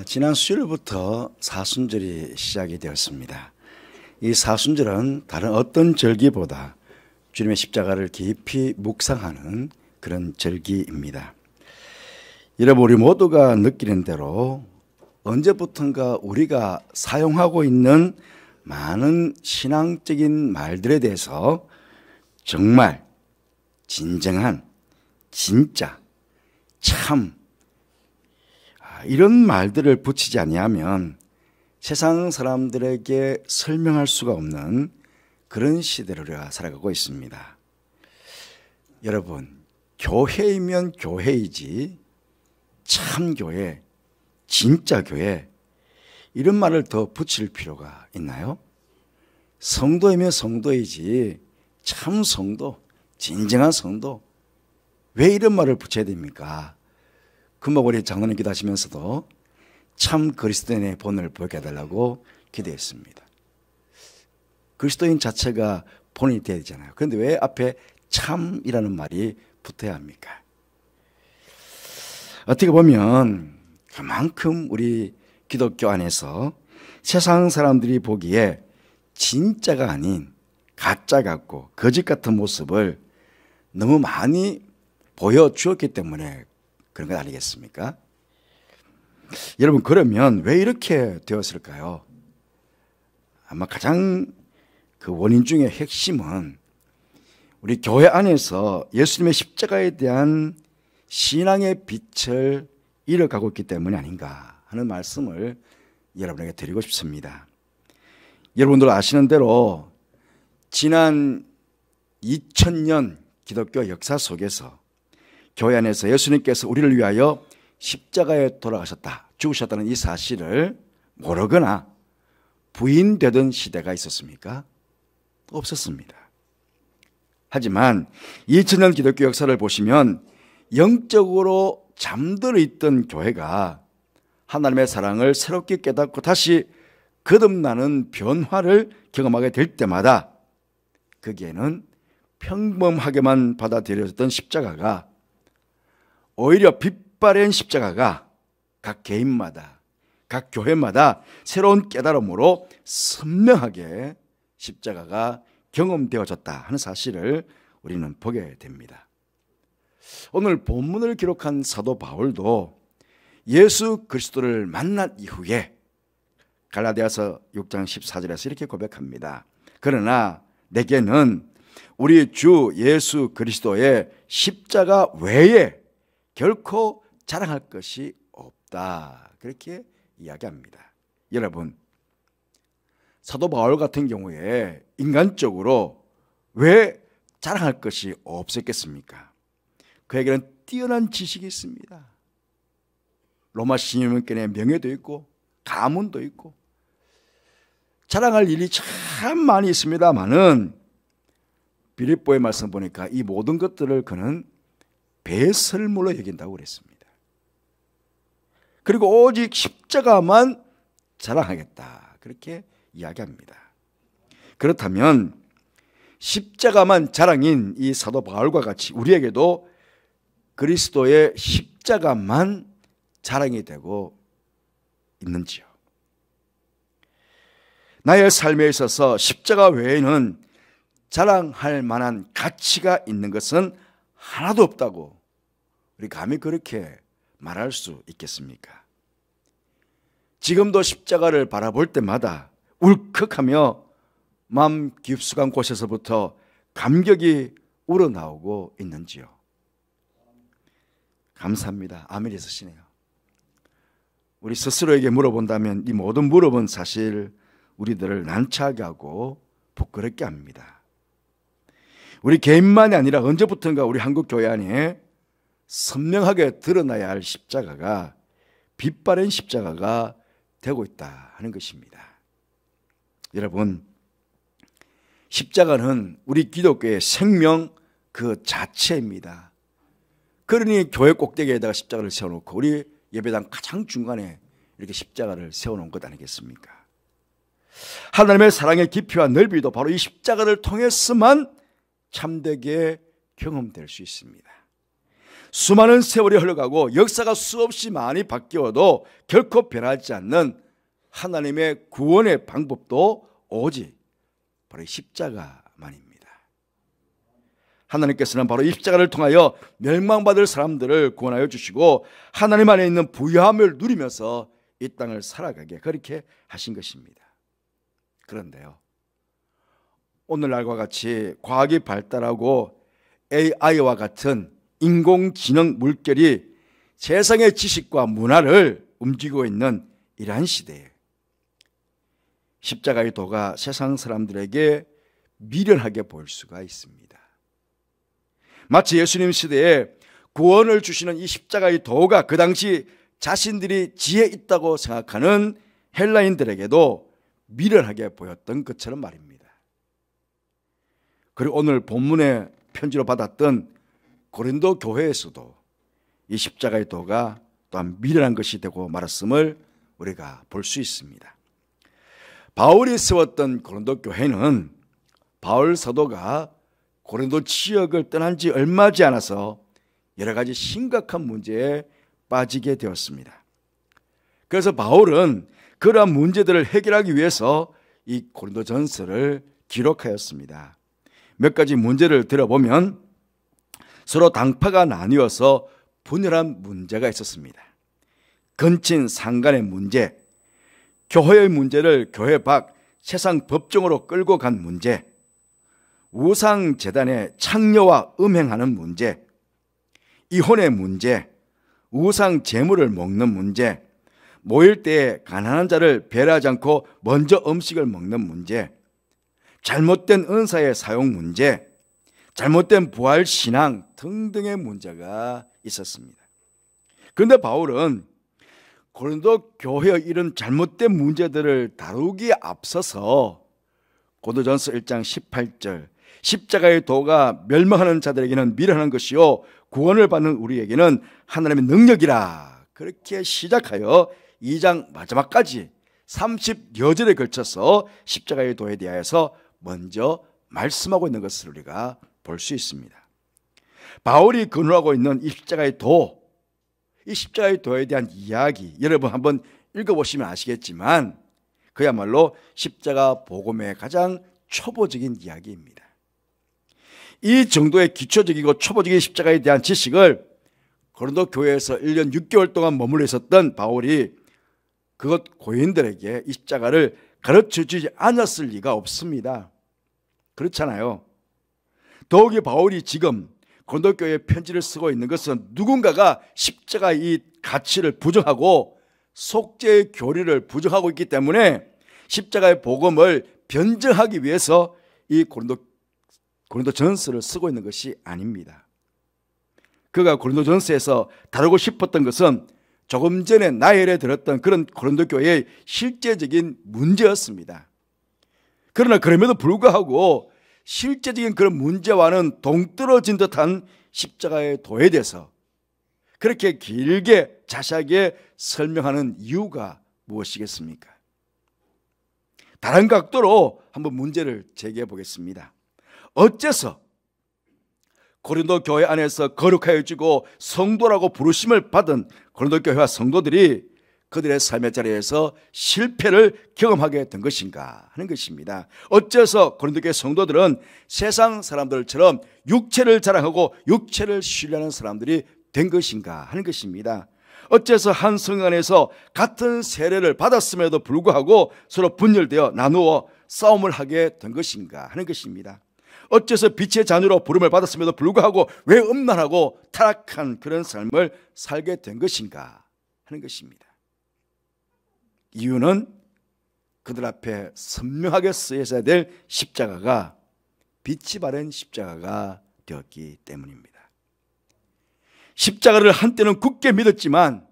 지난 수요일부터 사순절이 시작이 되었습니다. 이 사순절은 다른 어떤 절기보다 주님의 십자가를 깊이 묵상하는 그런 절기입니다. 여러분, 우리 모두가 느끼는 대로 언제부턴가 우리가 사용하고 있는 많은 신앙적인 말들에 대해서 정말 진정한, 진짜, 참 이런 말들을 붙이지 아니하면 세상 사람들에게 설명할 수가 없는 그런 시대를 우리가 살아가고 있습니다. 여러분, 교회이면 교회이지 참 교회, 진짜 교회, 이런 말을 더 붙일 필요가 있나요? 성도이면 성도이지 참 성도, 진정한 성도, 왜 이런 말을 붙여야 됩니까? 금방 우리 장로님 기도하시면서도 참 그리스도인의 본을 보게 해달라고 기도했습니다. 그리스도인 자체가 본이 되어야 되잖아요. 그런데 왜 앞에 참이라는 말이 붙어야 합니까? 어떻게 보면 그만큼 우리 기독교 안에서 세상 사람들이 보기에 진짜가 아닌 가짜 같고 거짓 같은 모습을 너무 많이 보여주었기 때문에 그런 것 아니겠습니까? 여러분, 그러면 왜 이렇게 되었을까요? 아마 가장 그 원인 중에 핵심은 우리 교회 안에서 예수님의 십자가에 대한 신앙의 빛을 잃어가고 있기 때문이 아닌가 하는 말씀을 여러분에게 드리고 싶습니다. 여러분들 아시는 대로 지난 2000년 기독교 역사 속에서 교회 안에서 예수님께서 우리를 위하여 십자가에 돌아가셨다, 죽으셨다는 이 사실을 모르거나 부인되던 시대가 있었습니까? 없었습니다. 하지만 2000년 기독교 역사를 보시면 영적으로 잠들어 있던 교회가 하나님의 사랑을 새롭게 깨닫고 다시 거듭나는 변화를 경험하게 될 때마다 거기에는 평범하게만 받아들여졌던 십자가가 오히려 빛바랜 십자가가 각 개인마다, 각 교회마다 새로운 깨달음으로 선명하게 십자가가 경험되어졌다 하는 사실을 우리는 보게 됩니다. 오늘 본문을 기록한 사도 바울도 예수 그리스도를 만난 이후에 갈라디아서 6장 14절에서 이렇게 고백합니다. 그러나 내게는 우리 주 예수 그리스도의 십자가 외에 결코 자랑할 것이 없다, 그렇게 이야기합니다. 여러분, 사도 바울 같은 경우에 인간적으로 왜 자랑할 것이 없었겠습니까? 그에게는 뛰어난 지식이 있습니다. 로마 시민권의 명예도 있고 가문도 있고 자랑할 일이 참 많이 있습니다만은 빌립보의 말씀 보니까 이 모든 것들을 그는 배설물로 여긴다고 그랬습니다. 그리고 오직 십자가만 자랑하겠다, 그렇게 이야기합니다. 그렇다면 십자가만 자랑인 이 사도 바울과 같이 우리에게도 그리스도의 십자가만 자랑이 되고 있는지요? 나의 삶에 있어서 십자가 외에는 자랑할 만한 가치가 있는 것은 하나도 없다고 우리 감히 그렇게 말할 수 있겠습니까? 지금도 십자가를 바라볼 때마다 울컥하며 마음 깊숙한 곳에서부터 감격이 우러나오고 있는지요? 감사합니다. 아멘 있으시네요. 우리 스스로에게 물어본다면 이 모든 물어본 사실 우리들을 난처하게 하고 부끄럽게 합니다. 우리 개인만이 아니라 언제부턴가 우리 한국 교회 안에 선명하게 드러나야 할 십자가가 빛바랜 십자가가 되고 있다 하는 것입니다. 여러분, 십자가는 우리 기독교의 생명 그 자체입니다. 그러니 교회 꼭대기에다가 십자가를 세워놓고 우리 예배당 가장 중간에 이렇게 십자가를 세워놓은 것 아니겠습니까? 하나님의 사랑의 깊이와 넓이도 바로 이 십자가를 통해서만 참되게 경험될 수 있습니다. 수많은 세월이 흘러가고 역사가 수없이 많이 바뀌어도 결코 변하지 않는 하나님의 구원의 방법도 오직 바로 십자가만입니다. 하나님께서는 바로 이 십자가를 통하여 멸망받을 사람들을 구원하여 주시고 하나님 안에 있는 부유함을 누리면서 이 땅을 살아가게 그렇게 하신 것입니다. 그런데요, 오늘날과 같이 과학이 발달하고 AI와 같은 인공지능 물결이 세상의 지식과 문화를 움직이고 있는 이러한 시대에 십자가의 도가 세상 사람들에게 미련하게 보일 수가 있습니다. 마치 예수님 시대에 구원을 주시는 이 십자가의 도가 그 당시 자신들이 지혜 있다고 생각하는 헬라인들에게도 미련하게 보였던 것처럼 말입니다. 그리고 오늘 본문의 편지로 받았던 고린도 교회에서도 이 십자가의 도가 또한 미련한 것이 되고 말았음을 우리가 볼 수 있습니다. 바울이 세웠던 고린도 교회는 바울 사도가 고린도 지역을 떠난 지 얼마지 않아서 여러 가지 심각한 문제에 빠지게 되었습니다. 그래서 바울은 그러한 문제들을 해결하기 위해서 이 고린도 전서를 기록하였습니다. 몇 가지 문제를 들어보면 서로 당파가 나뉘어서 분열한 문제가 있었습니다. 근친 상간의 문제, 교회의 문제를 교회 밖 세상 법정으로 끌고 간 문제, 우상재단의 창녀와 음행하는 문제, 이혼의 문제, 우상 재물을 먹는 문제, 모일 때에 가난한 자를 배려하지 않고 먼저 음식을 먹는 문제, 잘못된 은사의 사용 문제, 잘못된 부활신앙 등등의 문제가 있었습니다. 그런데 바울은 고린도 교회의 이런 잘못된 문제들을 다루기에 앞서서 고린도전서 1장 18절 십자가의 도가 멸망하는 자들에게는 미련한 것이요 구원을 받는 우리에게는 하나님의 능력이라 그렇게 시작하여 2장 마지막까지 30여 절에 걸쳐서 십자가의 도에 대하여서 먼저 말씀하고 있는 것을 우리가 볼 수 있습니다. 바울이 근원하고 있는 이 십자가의 도, 이 십자가의 도에 대한 이야기 여러분 한번 읽어보시면 아시겠지만 그야말로 십자가 복음의 가장 초보적인 이야기입니다. 이 정도의 기초적이고 초보적인 십자가에 대한 지식을 고린도 교회에서 1년 6개월 동안 머물러 있었던 바울이 그것 고인들에게 이 십자가를 가르쳐주지 않았을 리가 없습니다. 그렇잖아요. 더욱이 바울이 지금 고린도 교회에 편지를 쓰고 있는 것은 누군가가 십자가의 이 가치를 부정하고 속죄의 교리를 부정하고 있기 때문에 십자가의 복음을 변증하기 위해서 이 고린도 전서를 쓰고 있는 것이 아닙니다. 그가 고린도 전서에서 다루고 싶었던 것은 조금 전에 나열에 들었던 그런 고린도 교회의 실제적인 문제였습니다. 그러나 그럼에도 불구하고 실제적인 그런 문제와는 동떨어진 듯한 십자가의 도에 대해서 그렇게 길게 자세하게 설명하는 이유가 무엇이겠습니까? 다른 각도로 한번 문제를 제기해 보겠습니다. 어째서 고린도 교회 안에서 거룩하여지고 성도라고 부르심을 받은 고린도 교회와 성도들이 그들의 삶의 자리에서 실패를 경험하게 된 것인가 하는 것입니다. 어째서 고린도 교회 성도들은 세상 사람들처럼 육체를 자랑하고 육체를 신뢰하는 사람들이 된 것인가 하는 것입니다. 어째서 한 성경 안에서 같은 세례를 받았음에도 불구하고 서로 분열되어 나누어 싸움을 하게 된 것인가 하는 것입니다. 어째서 빛의 자녀로 부름을 받았음에도 불구하고 왜 음란하고 타락한 그런 삶을 살게 된 것인가 하는 것입니다. 이유는 그들 앞에 선명하게 쓰여져야 될 십자가가 빛이 바른 십자가가 되었기 때문입니다. 십자가를 한때는 굳게 믿었지만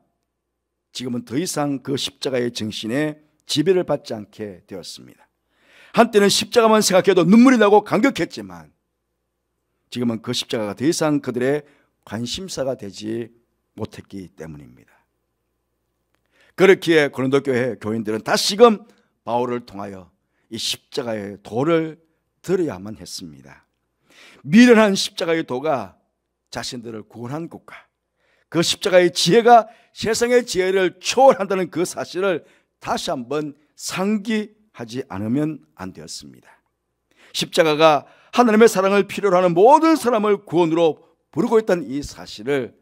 지금은 더 이상 그 십자가의 정신에 지배를 받지 않게 되었습니다. 한때는 십자가만 생각해도 눈물이 나고 감격했지만 지금은 그 십자가가 더 이상 그들의 관심사가 되지 못했기 때문입니다. 그렇기에 고린도 교회 교인들은 다시금 바울을 통하여 이 십자가의 도를 들어야만 했습니다. 미련한 십자가의 도가 자신들을 구원한 것과 그 십자가의 지혜가 세상의 지혜를 초월한다는 그 사실을 다시 한번 상기하지 않으면 안 되었습니다. 십자가가 하나님의 사랑을 필요로 하는 모든 사람을 구원으로 부르고 있다는 이 사실을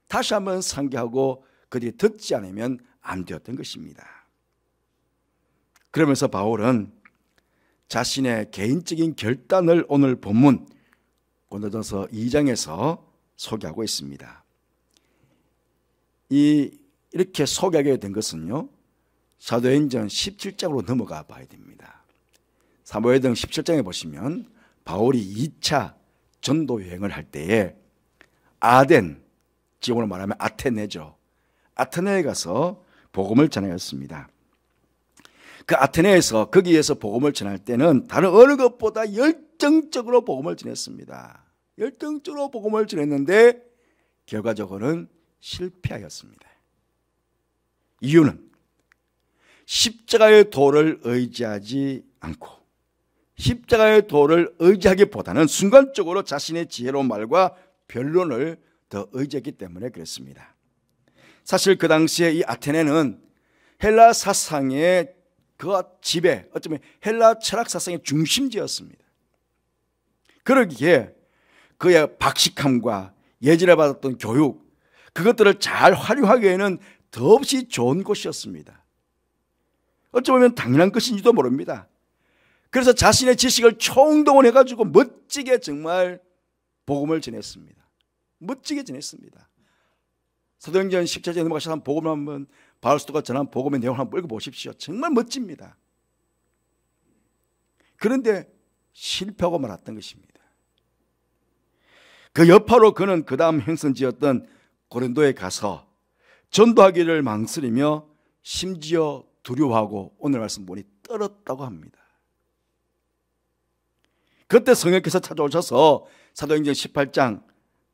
다시 한번 상기하고 그들이 듣지 않으면 안 되었던 것입니다. 그러면서 바울은 자신의 개인적인 결단을 오늘 본문 고린도전서 2장에서 소개하고 있습니다. 이렇게 소개하게 된 것은요, 사도행전 17장으로 넘어가 봐야 됩니다. 사도행전 17장에 보시면 바울이 2차 전도 여행을 할 때에 아덴, 지금으로 말하면 아테네죠. 아테네에 가서 복음을 전하였습니다. 그 아테네에서 거기에서 복음을 전할 때는 다른 어느 것보다 열정적으로 복음을 전했습니다. 열정적으로 복음을 전했는데 결과적으로는 실패하였습니다. 이유는 십자가의 도를 의지하지 않고 십자가의 도를 의지하기보다는 순간적으로 자신의 지혜로운 말과 변론을 더 의지했기 때문에 그렇습니다. 사실 그 당시에 이 아테네는 헬라 사상의 그 지배, 어쩌면 헬라 철학 사상의 중심지였습니다. 그러기에 그의 박식함과 예지를 받았던 교육, 그것들을 잘 활용하기에는 더없이 좋은 곳이었습니다. 어쩌면 당연한 것인지도 모릅니다. 그래서 자신의 지식을 총동원해가지고 멋지게 정말 복음을 전했습니다. 멋지게 전했습니다. 사도행전 17장에 넘어가셔서 복음을 한번 바울 사도가 전한 복음의 내용을 한번 읽어보십시오. 정말 멋집니다. 그런데 실패하고 말았던 것입니다. 그 여파로 그는 그 다음 행선지였던 고린도에 가서 전도하기를 망설이며 심지어 두려워하고 오늘 말씀 보니 떨었다고 합니다. 그때 성령께서 찾아오셔서 사도행전 18장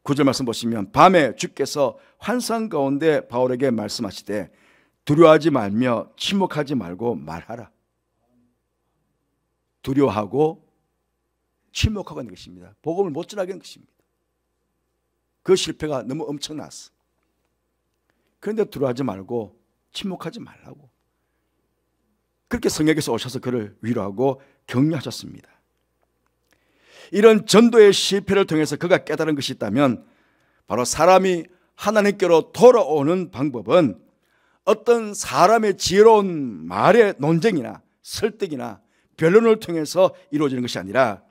9절 말씀 보시면 밤에 주께서 환상 가운데 바울에게 말씀하시되 두려워하지 말며 침묵하지 말고 말하라. 두려워하고 침묵하고 있는 것입니다. 복음을 못 전하게 하는 것입니다. 그 실패가 너무 엄청났어. 그런데 두려워하지 말고 침묵하지 말라고. 그렇게 성령께서 오셔서 그를 위로하고 격려하셨습니다. 이런 전도의 실패를 통해서 그가 깨달은 것이 있다면 바로 사람이 하나님께로 돌아오는 방법은 어떤 사람의 지혜로운 말의 논쟁이나 설득이나 변론을 통해서 이루어지는 것이 아니라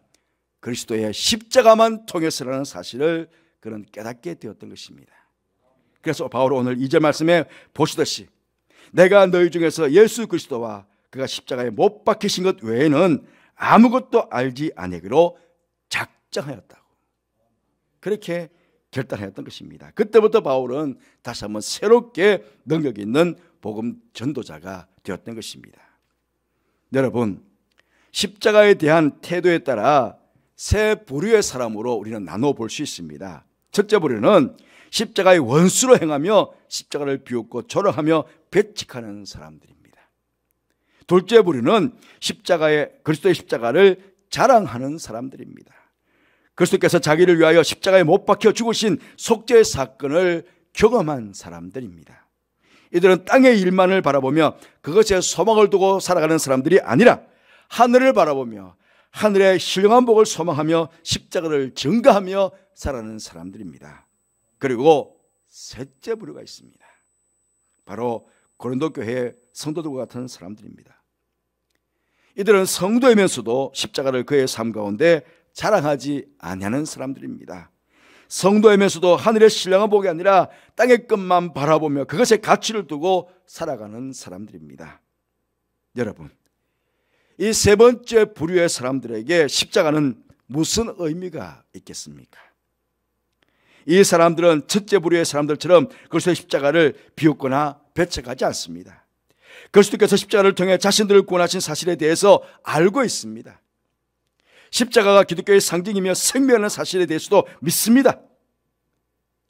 그리스도의 십자가만 통해서라는 사실을 그는 깨닫게 되었던 것입니다. 그래서 바울은 오늘 2절 말씀에 보시듯이 내가 너희 중에서 예수 그리스도와 그가 십자가에 못 박히신 것 외에는 아무것도 알지 아니기로 작정하였다고 그렇게 결단하였던 것입니다. 그때부터 바울은 다시 한번 새롭게 능력 있는 복음 전도자가 되었던 것입니다. 여러분, 십자가에 대한 태도에 따라 세 부류의 사람으로 우리는 나눠 볼 수 있습니다. 첫째 부류는 십자가의 원수로 행하며 십자가를 비웃고 조롱하며 배척하는 사람들입니다. 둘째 부류는 그리스도의 십자가를 자랑하는 사람들입니다. 그리스도께서 자기를 위하여 십자가에 못 박혀 죽으신 속죄의 사건을 경험한 사람들입니다. 이들은 땅의 일만을 바라보며 그것에 소망을 두고 살아가는 사람들이 아니라 하늘을 바라보며 하늘의 신령한 복을 소망하며 십자가를 증거하며 살아가는 사람들입니다. 그리고 셋째 부류가 있습니다. 바로 고린도 교회의 성도들과 같은 사람들입니다. 이들은 성도이면서도 십자가를 그의 삶 가운데 자랑하지 아니하는 사람들입니다. 성도이면서도 하늘의 신령한 복이 아니라 땅의 것만 바라보며 그것에 가치를 두고 살아가는 사람들입니다. 여러분, 이 세 번째 부류의 사람들에게 십자가는 무슨 의미가 있겠습니까? 이 사람들은 첫째 부류의 사람들처럼 그리스도의 십자가를 비웃거나 배척하지 않습니다. 그리스도께서 십자가를 통해 자신들을 구원하신 사실에 대해서 알고 있습니다. 십자가가 기독교의 상징이며 생명이라는 사실에 대해서도 믿습니다.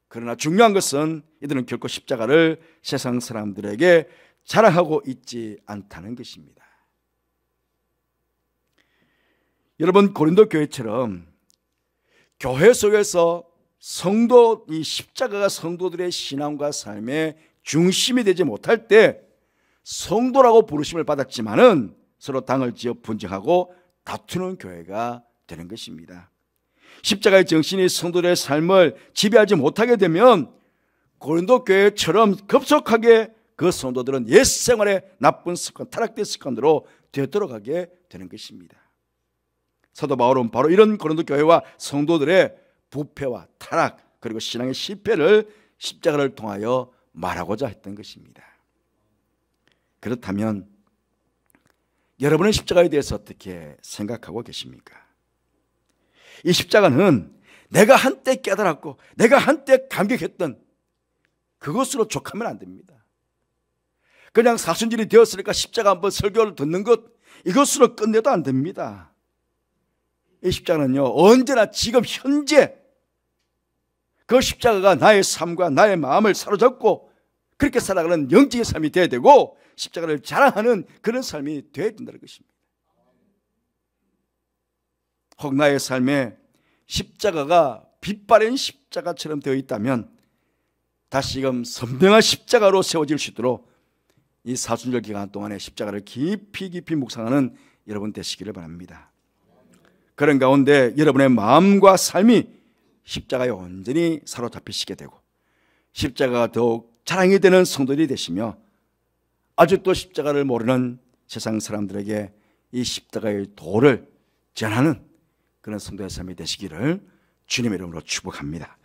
그러나 중요한 것은 이들은 결코 십자가를 세상 사람들에게 자랑하고 있지 않다는 것입니다. 여러분, 고린도 교회처럼 교회 속에서 이 십자가가 성도들의 신앙과 삶의 중심이 되지 못할 때 성도라고 부르심을 받았지만은 서로 당을 지어 분쟁하고 다투는 교회가 되는 것입니다. 십자가의 정신이 성도들의 삶을 지배하지 못하게 되면 고린도 교회처럼 급속하게 그 성도들은 옛 생활의 나쁜 습관, 타락된 습관으로 되돌아가게 되는 것입니다. 사도 바울은 바로 이런 고린도 교회와 성도들의 부패와 타락 그리고 신앙의 실패를 십자가를 통하여 말하고자 했던 것입니다. 그렇다면 여러분의 십자가에 대해서 어떻게 생각하고 계십니까? 이 십자가는 내가 한때 깨달았고 내가 한때 감격했던 그것으로 족하면 안 됩니다. 그냥 사순절이 되었으니까 십자가 한번 설교를 듣는 것 이것으로 끝내도 안 됩니다. 이 십자가는요 언제나 지금 현재 그 십자가가 나의 삶과 나의 마음을 사로잡고 그렇게 살아가는 영적인 삶이 되어야 되고 십자가를 자랑하는 그런 삶이 되어야 된다는 것입니다. 혹 나의 삶에 십자가가 빛바랜 십자가처럼 되어 있다면 다시금 선명한 십자가로 세워질 수 있도록 이 사순절 기간 동안에 십자가를 깊이 묵상하는 여러분 되시기를 바랍니다. 그런 가운데 여러분의 마음과 삶이 십자가에 온전히 사로잡히시게 되고 십자가가 더욱 자랑이 되는 성도들이 되시며 아직도 십자가를 모르는 세상 사람들에게 이 십자가의 도를 전하는 그런 성도의 삶이 되시기를 주님의 이름으로 축복합니다.